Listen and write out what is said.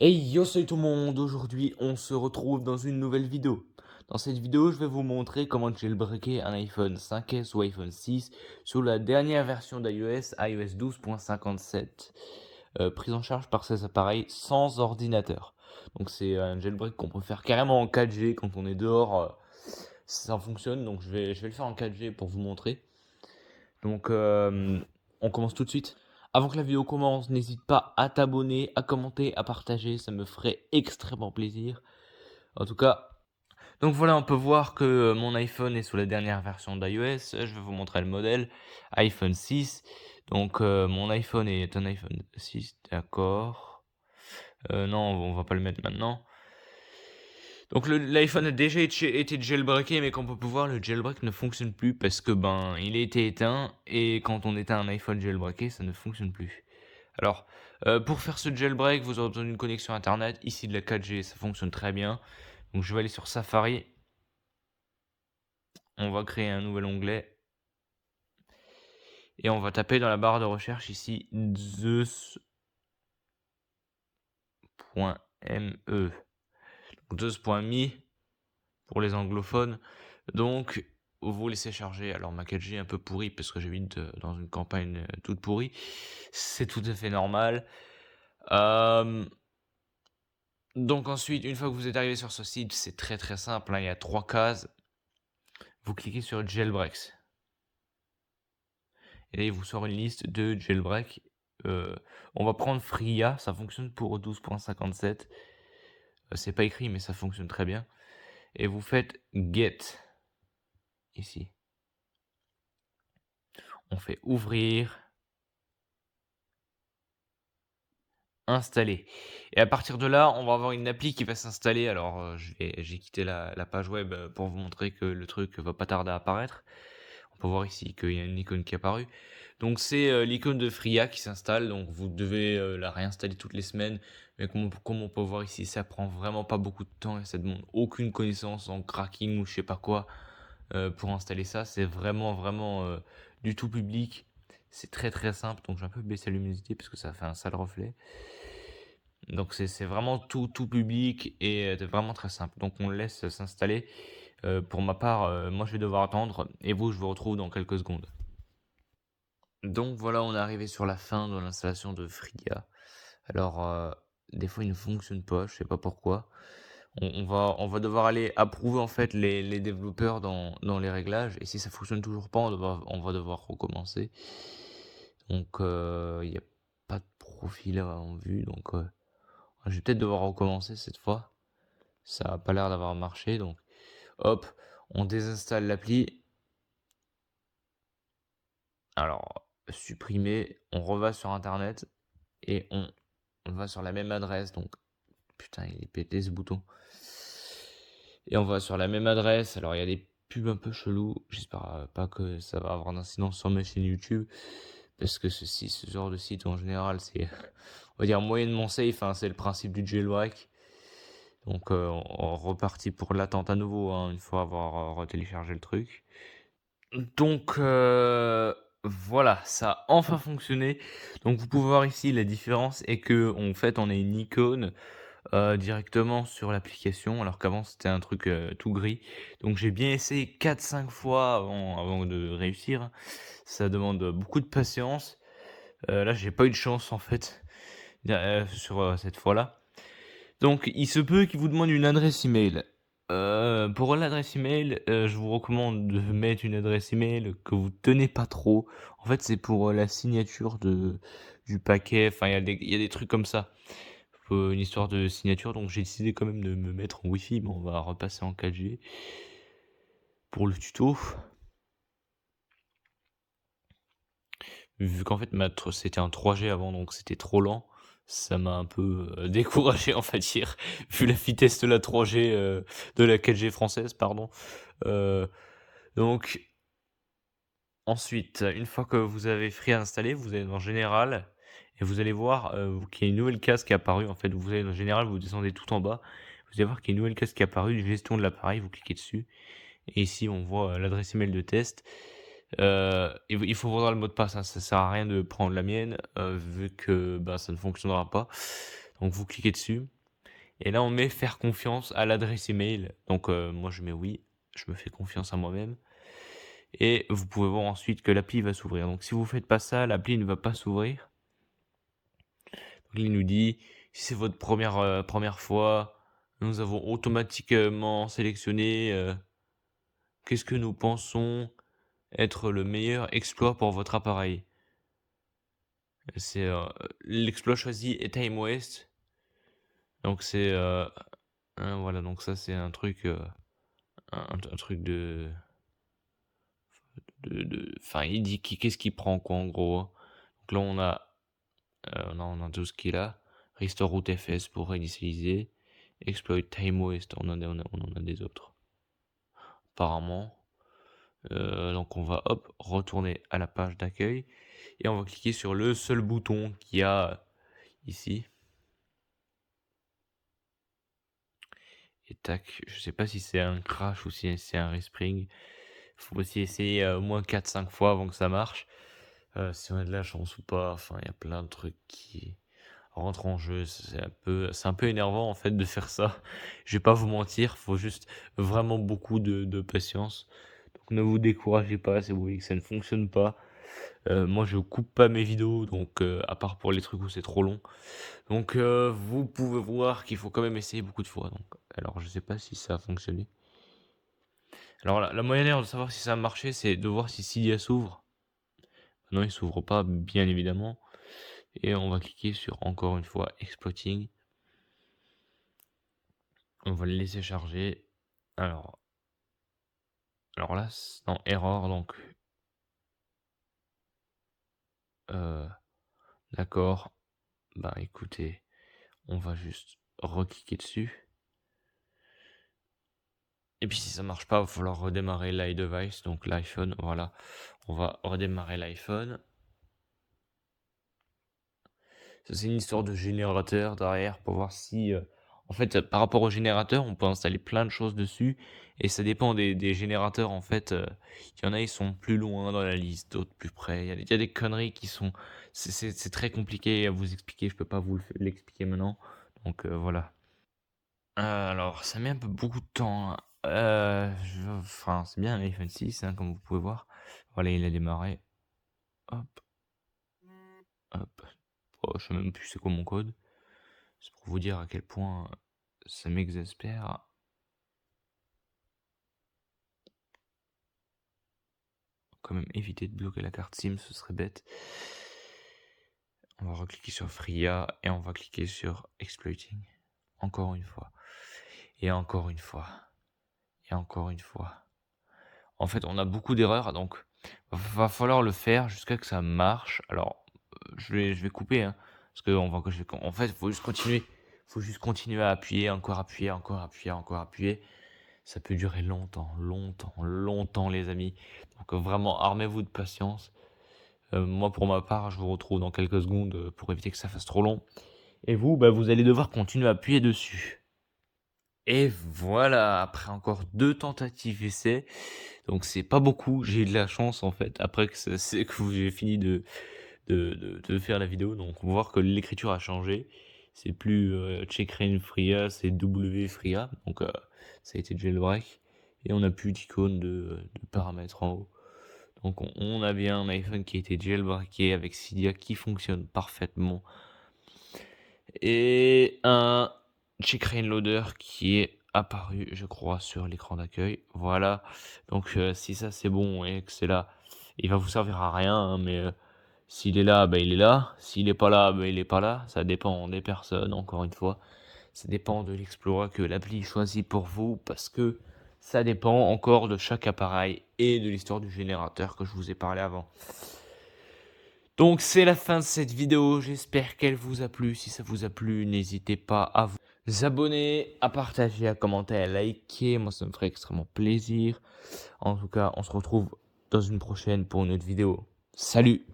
Hey yo, salut tout le monde! Aujourd'hui, on se retrouve dans une nouvelle vidéo. Dans cette vidéo, je vais vous montrer comment jailbreaker un iPhone 5S ou iPhone 6 sur la dernière version d'iOS, iOS 12.57, prise en charge par ces appareils sans ordinateur. Donc c'est un jailbreak qu'on peut faire carrément en 4G quand on est dehors, ça fonctionne. Donc je vais le faire en 4G pour vous montrer. Donc, on commence tout de suite. Avant que la vidéo commence, n'hésite pas à t'abonner, à commenter, à partager, ça me ferait extrêmement plaisir. En tout cas, donc voilà, on peut voir que mon iPhone est sous la dernière version d'iOS. Je vais vous montrer le modèle, iPhone 6. Donc, mon iPhone est un iPhone 6, d'accord. Non, on va pas le mettre maintenant. Donc l'iPhone a déjà été jailbreaké, mais comme on peut voir, le jailbreak ne fonctionne plus parce que il a été éteint et quand on éteint un iPhone jailbreaké, ça ne fonctionne plus. Alors, pour faire ce jailbreak, vous aurez besoin d'une connexion internet. Ici de la 4G, ça fonctionne très bien. Donc je vais aller sur Safari. On va créer un nouvel onglet et on va taper dans la barre de recherche ici Zeus.me. Zeus.me pour les anglophones. Donc, vous laissez charger. Alors, ma 4G est un peu pourrie parce que j'habite dans une campagne toute pourrie. C'est tout à fait normal. Donc ensuite, une fois que vous êtes arrivé sur ce site, c'est très très simple, hein, il y a 3 cases. Vous cliquez sur Jailbreaks. Et là, il vous sort une liste de jailbreak. On va prendre Fria, ça fonctionne pour 12.57. C'est pas écrit, mais ça fonctionne très bien. Et vous faites Get ici. On fait ouvrir, installer. Et à partir de là, on va avoir une appli qui va s'installer. Alors, j'ai quitté la page web pour vous montrer que le truc va pas tarder à apparaître. On peut voir ici qu'il y a une icône qui est apparue. Donc c'est l'icône de Fria qui s'installe. Donc vous devez la réinstaller toutes les semaines. Mais comme on peut voir ici, ça prend vraiment pas beaucoup de temps et ça demande aucune connaissance en cracking ou je sais pas quoi pour installer ça. C'est vraiment du tout public. C'est très très simple. Donc j'ai un peu baissé la luminosité parce que ça fait un sale reflet. Donc c'est vraiment tout public et vraiment très simple. Donc on le laisse s'installer. Pour ma part, moi je vais devoir attendre et vous, je vous retrouve dans quelques secondes. Donc voilà, on est arrivé sur la fin de l'installation de Fria. Alors, des fois il ne fonctionne pas, je sais pas pourquoi. On va devoir aller approuver en fait les développeurs dans les réglages et si ça fonctionne toujours pas, on va devoir recommencer. Donc il n'y a pas de profil en vue, donc je vais peut-être devoir recommencer cette fois. Ça a pas l'air d'avoir marché, donc hop, on désinstalle l'appli. Alors, supprimer, on reva sur internet et on va sur la même adresse. Donc, putain, il est pété ce bouton. Et on va sur la même adresse. Alors, il y a des pubs un peu chelous. J'espère pas que ça va avoir d'incidence sur ma chaîne YouTube. Parce que ce genre de site en général, c'est, on va dire, moyennement safe, hein, c'est le principe du jailbreak. Donc, on repartit pour l'attente à nouveau, hein, une fois avoir retéléchargé le truc. Donc voilà, ça a enfin fonctionné. Donc vous pouvez voir ici la différence est que en fait on a une icône directement sur l'application alors qu'avant c'était un truc tout gris. Donc j'ai bien essayé 4-5 fois avant de réussir. Ça demande beaucoup de patience. Là j'ai pas eu de chance en fait sur cette fois-là. Donc, il se peut qu'il vous demande une adresse email. Pour l'adresse email, je vous recommande de mettre une adresse email que vous tenez pas trop. En fait, c'est pour la signature du paquet. Enfin, il y a des trucs comme ça. Une histoire de signature. Donc, j'ai décidé quand même de me mettre en Wi-Fi. Mais on va repasser en 4G pour le tuto. Vu qu'en fait, c'était un 3G avant, donc c'était trop lent. Ça m'a un peu découragé, on va dire, vu la vitesse de la 3G, de la 4G française, pardon. Euh, donc, ensuite, une fois que vous avez Free installé, vous allez dans Général et vous allez voir qu'il y a une nouvelle case qui est apparue. En fait, vous allez dans Général, vous descendez tout en bas, vous allez voir qu'il y a une nouvelle case qui est apparue, gestion de l'appareil, vous cliquez dessus. Et ici, on voit l'adresse email de test. Il faut voir le mot de passe, hein, ça sert à rien de prendre la mienne vu que ça ne fonctionnera pas. Donc vous cliquez dessus. Et là, on met faire confiance à l'adresse email. Donc moi, je mets oui. Je me fais confiance à moi-même. Et vous pouvez voir ensuite que l'appli va s'ouvrir. Donc si vous ne faites pas ça, l'appli ne va pas s'ouvrir. Donc il nous dit, si c'est votre première fois, nous avons automatiquement sélectionné qu'est-ce que nous pensons être le meilleur exploit pour votre appareil. C'est l'exploit choisi est Time Waste. Donc c'est voilà, donc ça c'est un truc un truc enfin il dit qu'est-ce qu'il prend quoi en gros. Donc là on a tout ce qui est là. Restore route FS pour réinitialiser. Exploit Time Waste, on en a des autres. Apparemment. Donc on va hop retourner à la page d'accueil et on va cliquer sur le seul bouton qu'il y a ici. Et tac, je sais pas si c'est un crash ou si c'est un respring. Faut aussi essayer au moins 4-5 fois avant que ça marche. Si on a de la chance ou pas, enfin il y a plein de trucs qui rentrent en jeu. C'est un peu énervant en fait de faire ça. Je vais pas vous mentir, faut juste vraiment beaucoup de patience. Donc ne vous découragez pas si vous voyez que ça ne fonctionne pas. Moi je coupe pas mes vidéos, donc à part pour les trucs où c'est trop long. Donc vous pouvez voir qu'il faut quand même essayer beaucoup de fois. Donc, alors je sais pas si ça a fonctionné. Alors la manière de savoir si ça a marché, c'est de voir si Cydia s'ouvre. Non, il s'ouvre pas, bien évidemment. Et on va cliquer sur encore une fois Exploiting. On va le laisser charger. Alors là, non, erreur, donc d'accord. Bah écoutez, on va juste recliquer dessus. Et puis si ça marche pas, il va falloir redémarrer l'iDevice, donc l'iPhone. Voilà, on va redémarrer l'iPhone. Ça c'est une histoire de générateur derrière pour voir si... en fait, par rapport au générateur, on peut installer plein de choses dessus. Et ça dépend des générateurs, en fait. Il y en a, ils sont plus loin dans la liste, d'autres plus près. Il y a des conneries qui sont... C'est très compliqué à vous expliquer, je peux pas vous l'expliquer maintenant. Donc voilà. Alors, ça met un peu beaucoup de temps, hein. Enfin, c'est bien un iPhone 6, hein, comme vous pouvez voir. Voilà, il a démarré. Hop, hop. Oh, je sais même plus c'est quoi mon code. C'est pour vous dire à quel point ça m'exaspère. Quand même éviter de bloquer la carte SIM, ce serait bête. On va recliquer sur Free.a et on va cliquer sur Exploiting. Encore une fois. Et encore une fois. Et encore une fois. En fait, on a beaucoup d'erreurs, donc va falloir le faire jusqu'à que ça marche. Alors, je vais couper, hein, parce que en fait, faut juste continuer. Faut juste continuer à appuyer, encore appuyer, encore appuyer, encore appuyer. Ça peut durer longtemps, longtemps, longtemps, les amis. Donc vraiment, armez-vous de patience. Moi, pour ma part, je vous retrouve dans quelques secondes pour éviter que ça fasse trop long. Et vous, bah, vous allez devoir continuer à appuyer dessus. Et voilà, après encore 2 tentatives essais, donc c'est pas beaucoup, j'ai eu de la chance en fait, après que c'est que j'ai fini de faire la vidéo, donc on va voir que l'écriture a changé. C'est plus Checkra Free.a, c'est W Free.a, donc ça a été jailbreak, et on a plus d'icône de paramètres en haut. Donc on a bien un iPhone qui a été jailbreaké avec Cydia qui fonctionne parfaitement. Et un Checkra Loader qui est apparu, je crois, sur l'écran d'accueil. Voilà. Donc si ça c'est bon et que c'est là, il va vous servir à rien, hein, mais s'il est là, bah, il est là. S'il est pas là, bah, il est pas là. Ça dépend des personnes, encore une fois. Ça dépend de l'exploit que l'appli choisit pour vous, parce que ça dépend encore de chaque appareil et de l'histoire du générateur que je vous ai parlé avant. Donc c'est la fin de cette vidéo, j'espère qu'elle vous a plu. Si ça vous a plu, n'hésitez pas à vous abonner, à partager, à commenter, à liker. Moi ça me ferait extrêmement plaisir. En tout cas, on se retrouve dans une prochaine pour une autre vidéo. Salut!